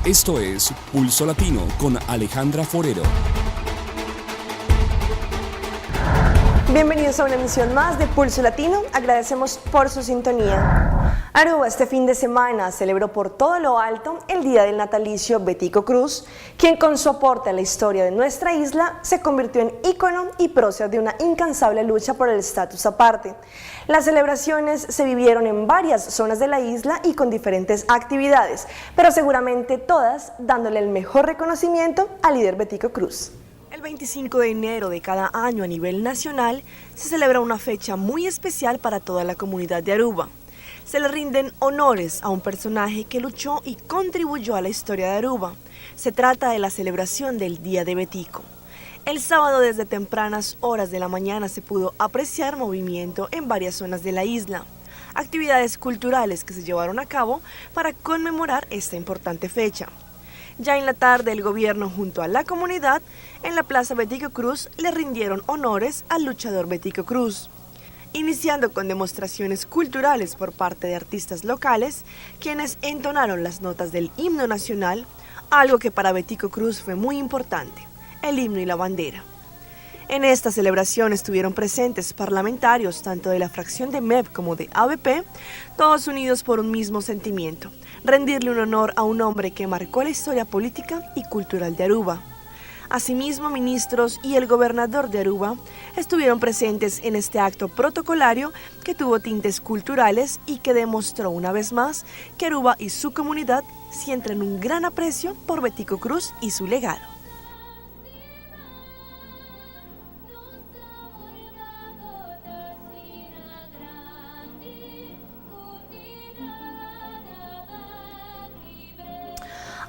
Esto es Pulso Latino con Alejandra Forero. Bienvenidos a una emisión más de Pulso Latino. Agradecemos por su sintonía. Aruba este fin de semana celebró por todo lo alto el día del natalicio Betico Cruz, quien con su aporte a la historia de nuestra isla se convirtió en ícono y prócer de una incansable lucha por el estatus aparte. Las celebraciones se vivieron en varias zonas de la isla y con diferentes actividades, pero seguramente todas dándole el mejor reconocimiento al líder Betico Cruz. El 25 de enero de cada año a nivel nacional se celebra una fecha muy especial para toda la comunidad de Aruba. Se le rinden honores a un personaje que luchó y contribuyó a la historia de Aruba. Se trata de la celebración del Día de Betico. El sábado desde tempranas horas de la mañana se pudo apreciar movimiento en varias zonas de la isla. Actividades culturales que se llevaron a cabo para conmemorar esta importante fecha. Ya en la tarde, el gobierno junto a la comunidad en la Plaza Betico Cruz le rindieron honores al luchador Betico Cruz, iniciando con demostraciones culturales por parte de artistas locales, quienes entonaron las notas del himno nacional, algo que para Betico Cruz fue muy importante, el himno y la bandera. En esta celebración estuvieron presentes parlamentarios tanto de la fracción de MEP como de ABP, todos unidos por un mismo sentimiento: rendirle un honor a un hombre que marcó la historia política y cultural de Aruba. Asimismo, ministros y el gobernador de Aruba estuvieron presentes en este acto protocolario que tuvo tintes culturales y que demostró una vez más que Aruba y su comunidad sienten un gran aprecio por Betico Cruz y su legado.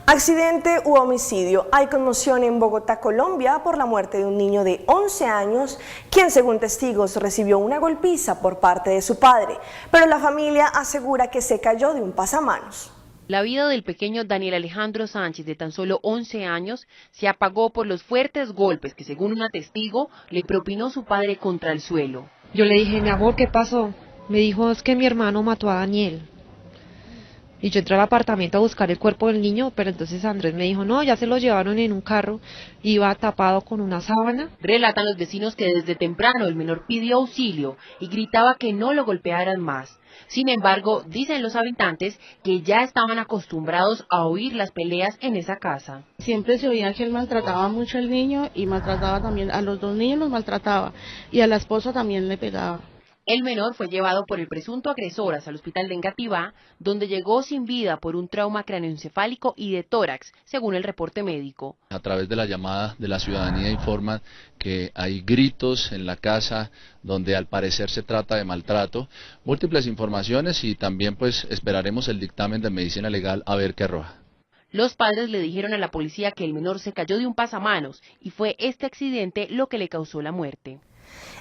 Accidente u homicidio. Hay conmoción en Bogotá, Colombia, por la muerte de un niño de 11 años, quien según testigos recibió una golpiza por parte de su padre, pero la familia asegura que se cayó de un pasamanos. La vida del pequeño Daniel Alejandro Sánchez, de tan solo 11 años, se apagó por los fuertes golpes que, según una testigo, le propinó su padre contra el suelo. Yo le dije, mi amor, ¿qué pasó? Me dijo, es que mi hermano mató a Daniel. Y yo entré al apartamento a buscar el cuerpo del niño, pero entonces Andrés me dijo, no, ya se lo llevaron en un carro, iba tapado con una sábana. Relatan los vecinos que desde temprano el menor pidió auxilio y gritaba que no lo golpearan más. Sin embargo, dicen los habitantes que ya estaban acostumbrados a oír las peleas en esa casa. Siempre se oía que él maltrataba mucho al niño y maltrataba también a los dos niños, los maltrataba, y a la esposa también le pegaba. El menor fue llevado por el presunto agresor al hospital de Engativá, donde llegó sin vida por un trauma cráneoencefálico y de tórax, según el reporte médico. A través de la llamada de la ciudadanía informan que hay gritos en la casa donde al parecer se trata de maltrato, múltiples informaciones y también pues esperaremos el dictamen de medicina legal a ver qué arroja. Los padres le dijeron a la policía que el menor se cayó de un pasamanos y fue este accidente lo que le causó la muerte.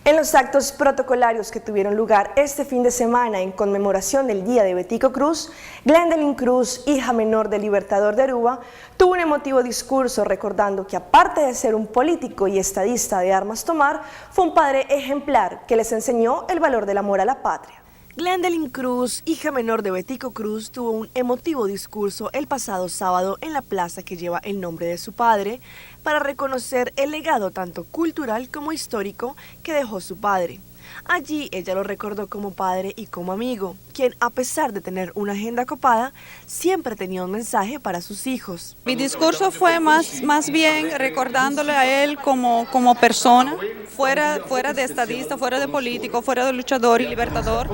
En los actos protocolarios que tuvieron lugar este fin de semana en conmemoración del Día de Betico Cruz, Glendalyn Cruz, hija menor del libertador de Aruba, tuvo un emotivo discurso recordando que aparte de ser un político y estadista de armas tomar, fue un padre ejemplar que les enseñó el valor del amor a la patria. Glendalyn Cruz, hija menor de Betico Cruz, tuvo un emotivo discurso el pasado sábado en la plaza que lleva el nombre de su padre para reconocer el legado tanto cultural como histórico que dejó su padre. Allí ella lo recordó como padre y como amigo, quien a pesar de tener una agenda copada, siempre tenía un mensaje para sus hijos. Mi discurso fue más bien recordándole a él como persona, fuera de estadista, fuera de político, fuera de luchador y libertador,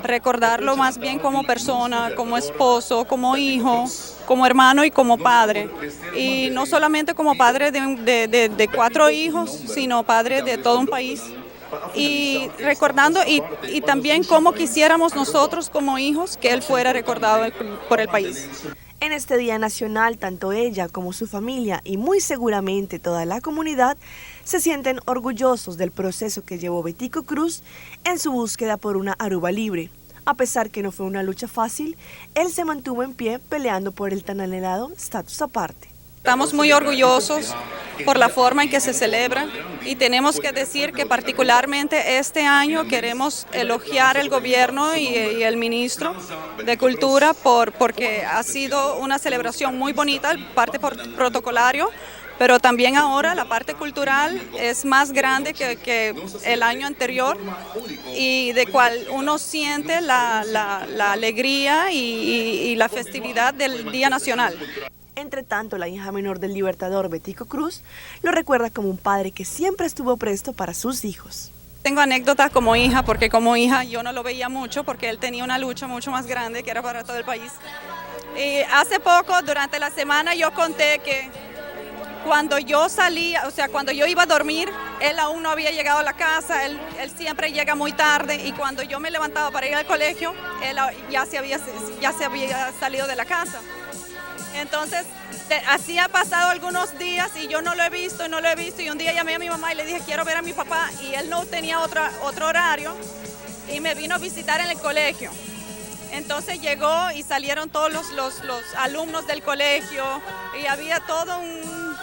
recordarlo más bien como persona, como esposo, como hijo, como hermano y como padre. Y no solamente como padre de 4 hijos, sino padre de todo un país. Y recordando y también cómo quisiéramos nosotros como hijos que él fuera recordado por el país. En este Día Nacional, tanto ella como su familia y muy seguramente toda la comunidad se sienten orgullosos del proceso que llevó Betico Cruz en su búsqueda por una Aruba libre. A pesar que no fue una lucha fácil, él se mantuvo en pie peleando por el tan anhelado estatus aparte. Estamos muy orgullosos por la forma en que se celebra y tenemos que decir que particularmente este año queremos elogiar el gobierno y el ministro de Cultura porque ha sido una celebración muy bonita, parte protocolario, pero también ahora la parte cultural es más grande que el año anterior y de cual uno siente la alegría y la festividad del Día Nacional. Entre tanto, la hija menor del Libertador, Betico Cruz, lo recuerda como un padre que siempre estuvo presto para sus hijos. Tengo anécdotas como hija, porque como hija yo no lo veía mucho, porque él tenía una lucha mucho más grande que era para todo el país. Y hace poco, durante la semana, yo conté que cuando yo salía, o sea, cuando yo iba a dormir, él aún no había llegado a la casa, él siempre llega muy tarde, y cuando yo me levantaba para ir al colegio, él ya se había salido de la casa. Entonces, así ha pasado algunos días y yo no lo he visto, y un día llamé a mi mamá y le dije quiero ver a mi papá y él no tenía otro horario y me vino a visitar en el colegio. Entonces llegó y salieron todos los alumnos del colegio y había todo un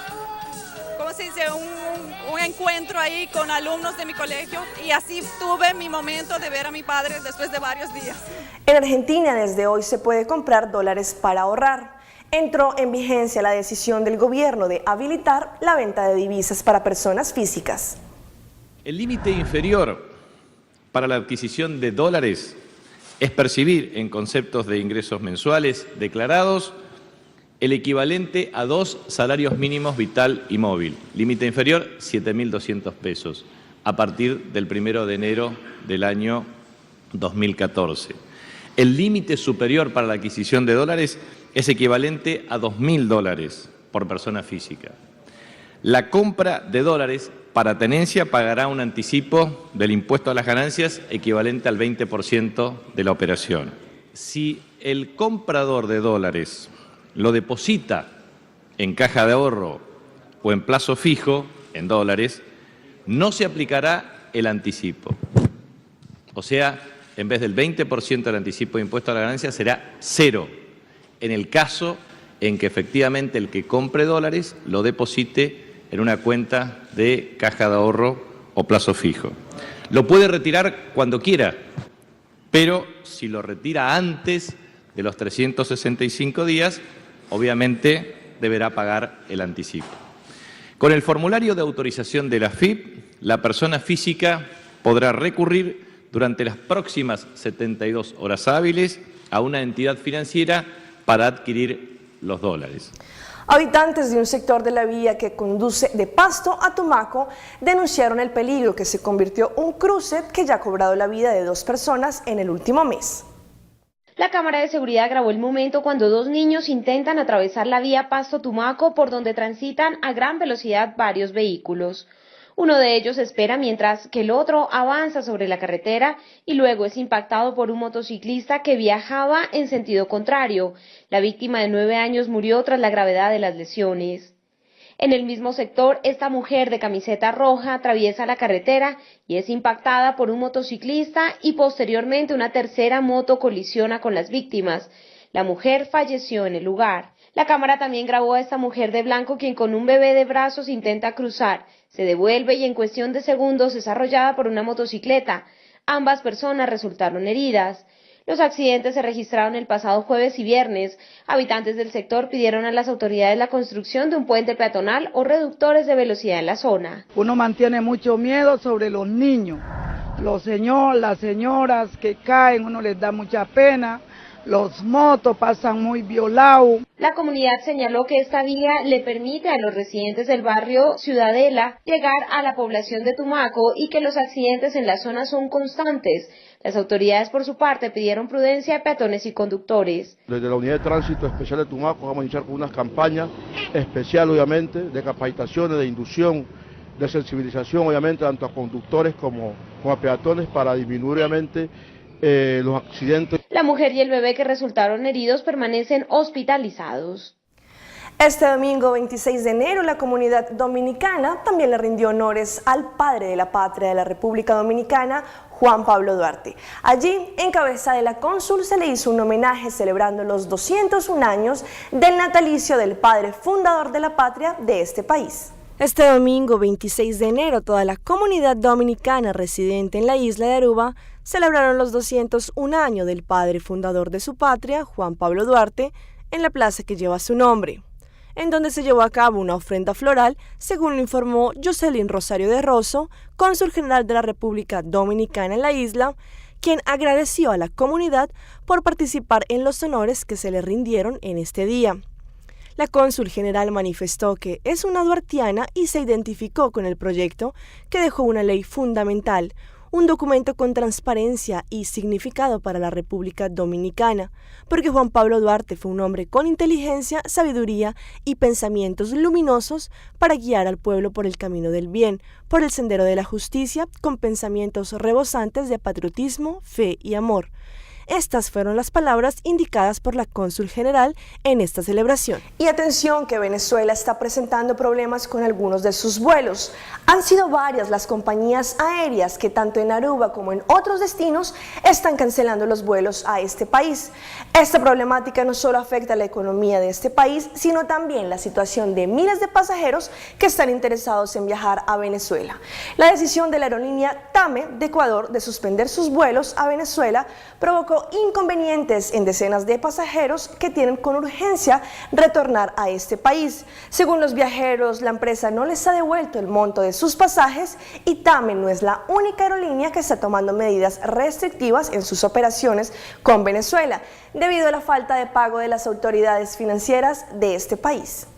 encuentro ahí con alumnos de mi colegio y así tuve mi momento de ver a mi padre después de varios días. En Argentina desde hoy se puede comprar dólares para ahorrar. Entró en vigencia la decisión del gobierno de habilitar la venta de divisas para personas físicas. El límite inferior para la adquisición de dólares es percibir en conceptos de ingresos mensuales declarados el equivalente a 2 salarios mínimos vital y móvil. Límite inferior, 7.200 pesos, a partir del 1 de enero del año 2014. El límite superior para la adquisición de dólares es equivalente a $2.000 por persona física. La compra de dólares para tenencia pagará un anticipo del impuesto a las ganancias equivalente al 20% de la operación. Si el comprador de dólares lo deposita en caja de ahorro o en plazo fijo, en dólares, no se aplicará el anticipo. O sea, en vez del 20% del anticipo de impuesto a la ganancia será 0, en el caso en que efectivamente el que compre dólares lo deposite en una cuenta de caja de ahorro o plazo fijo. Lo puede retirar cuando quiera, pero si lo retira antes de los 365 días, obviamente deberá pagar el anticipo. Con el formulario de autorización de la AFIP, la persona física podrá recurrir durante las próximas 72 horas hábiles a una entidad financiera para adquirir los dólares. Habitantes de un sector de la vía que conduce de Pasto a Tumaco denunciaron el peligro que se convirtió un cruce que ya ha cobrado la vida de 2 personas en el último mes. La cámara de seguridad grabó el momento cuando 2 niños intentan atravesar la vía Pasto-Tumaco por donde transitan a gran velocidad varios vehículos. Uno de ellos espera mientras que el otro avanza sobre la carretera y luego es impactado por un motociclista que viajaba en sentido contrario. La víctima de 9 años murió tras la gravedad de las lesiones. En el mismo sector, esta mujer de camiseta roja atraviesa la carretera y es impactada por un motociclista y posteriormente una tercera moto colisiona con las víctimas. La mujer falleció en el lugar. La cámara también grabó a esta mujer de blanco quien con un bebé de brazos intenta cruzar. Se devuelve y en cuestión de segundos es arrollada por una motocicleta. Ambas personas resultaron heridas. Los accidentes se registraron el pasado jueves y viernes. Habitantes del sector pidieron a las autoridades la construcción de un puente peatonal o reductores de velocidad en la zona. Uno mantiene mucho miedo sobre los niños, las señoras que caen, uno les da mucha pena. Los motos pasan muy violados. La comunidad señaló que esta vía le permite a los residentes del barrio Ciudadela llegar a la población de Tumaco y que los accidentes en la zona son constantes. Las autoridades por su parte pidieron prudencia a peatones y conductores. Desde la Unidad de Tránsito Especial de Tumaco vamos a iniciar con unas campañas especiales obviamente de capacitaciones, de inducción, de sensibilización obviamente tanto a conductores como a peatones para disminuir obviamente los accidentes. La mujer y el bebé que resultaron heridos permanecen hospitalizados. Este domingo 26 de enero la comunidad dominicana también le rindió honores al padre de la patria de la República Dominicana, Juan Pablo Duarte. Allí, en cabeza de la cónsul, se le hizo un homenaje celebrando los 201 años del natalicio del padre fundador de la patria de este país. Este domingo 26 de enero toda la comunidad dominicana residente en la isla de Aruba celebraron los 201 años del padre fundador de su patria, Juan Pablo Duarte, en la plaza que lleva su nombre, en donde se llevó a cabo una ofrenda floral, según lo informó Jocelyn Rosario de Rosso, cónsul general de la República Dominicana en la isla, quien agradeció a la comunidad por participar en los honores que se le rindieron en este día. La cónsul general manifestó que es una duartiana y se identificó con el proyecto que dejó una ley fundamental, un documento con transparencia y significado para la República Dominicana, porque Juan Pablo Duarte fue un hombre con inteligencia, sabiduría y pensamientos luminosos para guiar al pueblo por el camino del bien, por el sendero de la justicia, con pensamientos rebosantes de patriotismo, fe y amor. Estas fueron las palabras indicadas por la cónsul general en esta celebración. Y atención que Venezuela está presentando problemas con algunos de sus vuelos. Han sido varias las compañías aéreas que tanto en Aruba como en otros destinos están cancelando los vuelos a este país. Esta problemática no solo afecta a la economía de este país, sino también la situación de miles de pasajeros que están interesados en viajar a Venezuela. La decisión de la aerolínea TAME de Ecuador de suspender sus vuelos a Venezuela provocó inconvenientes en decenas de pasajeros que tienen con urgencia retornar a este país. Según los viajeros, la empresa no les ha devuelto el monto de sus pasajes y TAME no es la única aerolínea que está tomando medidas restrictivas en sus operaciones con Venezuela, debido a la falta de pago de las autoridades financieras de este país.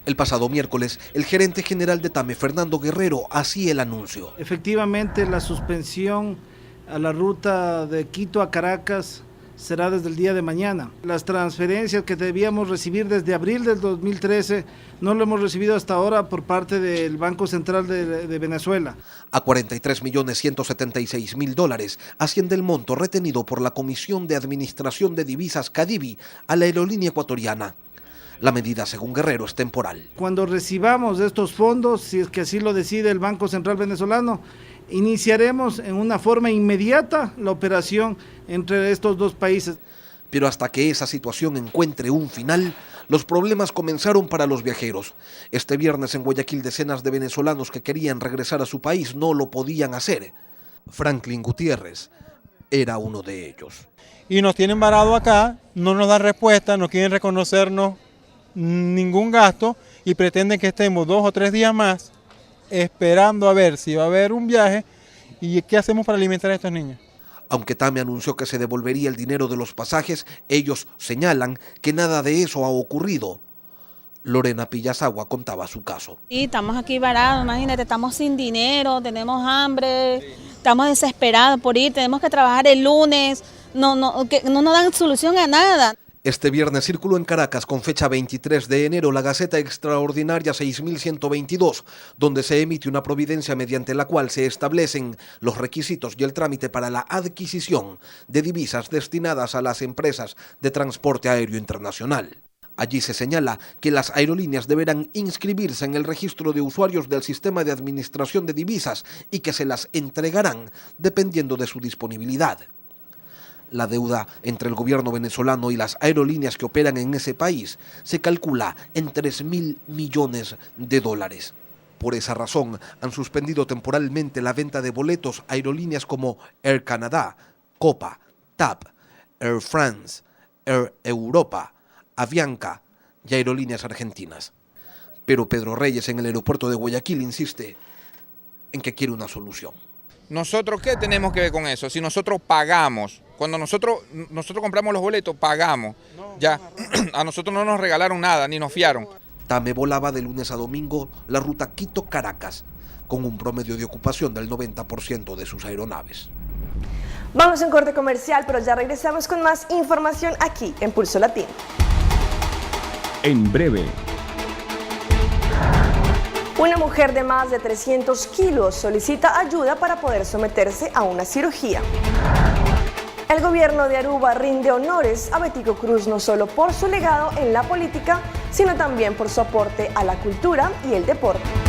El pasado miércoles, el gerente general de TAME, Fernando Guerrero, hacía el anuncio. Efectivamente, la suspensión a la ruta de Quito a Caracas será desde el día de mañana. Las transferencias que debíamos recibir desde abril del 2013 no lo hemos recibido hasta ahora por parte del Banco Central de Venezuela. A $43.176.000 asciende el monto retenido por la Comisión de Administración de Divisas CADIVI a la aerolínea ecuatoriana. La medida, según Guerrero, es temporal. Cuando recibamos estos fondos, si es que así lo decide el Banco Central venezolano, iniciaremos en una forma inmediata la operación entre estos dos países. Pero hasta que esa situación encuentre un final, los problemas comenzaron para los viajeros. Este viernes en Guayaquil, decenas de venezolanos que querían regresar a su país no lo podían hacer. Franklin Gutiérrez era uno de ellos. Y nos tienen varado acá, no nos dan respuesta, no quieren reconocernos ningún gasto y pretenden que estemos 2 o 3 días más esperando a ver si va a haber un viaje y qué hacemos para alimentar a estos niños. Aunque TAME anunció que se devolvería el dinero de los pasajes, ellos señalan que nada de eso ha ocurrido. Lorena Pillasagua contaba su caso. Sí, estamos aquí varados, imagínate, estamos sin dinero, tenemos hambre, estamos desesperados por ir, tenemos que trabajar el lunes, no nos dan solución a nada. Este viernes circuló en Caracas con fecha 23 de enero la Gaceta Extraordinaria 6122, donde se emite una providencia mediante la cual se establecen los requisitos y el trámite para la adquisición de divisas destinadas a las empresas de transporte aéreo internacional. Allí se señala que las aerolíneas deberán inscribirse en el registro de usuarios del sistema de administración de divisas y que se las entregarán dependiendo de su disponibilidad. La deuda entre el gobierno venezolano y las aerolíneas que operan en ese país se calcula en $3.000 millones. Por esa razón, han suspendido temporalmente la venta de boletos a aerolíneas como Air Canada, Copa, TAP, Air France, Air Europa, Avianca y aerolíneas argentinas. Pero Pedro Reyes en el aeropuerto de Guayaquil insiste en que quiere una solución. ¿Nosotros qué tenemos que ver con eso? Si nosotros pagamos, cuando nosotros compramos los boletos, pagamos. Ya, a nosotros no nos regalaron nada, ni nos fiaron. TAME volaba de lunes a domingo la ruta Quito-Caracas, con un promedio de ocupación del 90% de sus aeronaves. Vamos a un corte comercial, pero ya regresamos con más información aquí en Pulso Latino. En breve. Una mujer de más de 300 kilos solicita ayuda para poder someterse a una cirugía. El gobierno de Aruba rinde honores a Betico Cruz no solo por su legado en la política, sino también por su aporte a la cultura y el deporte.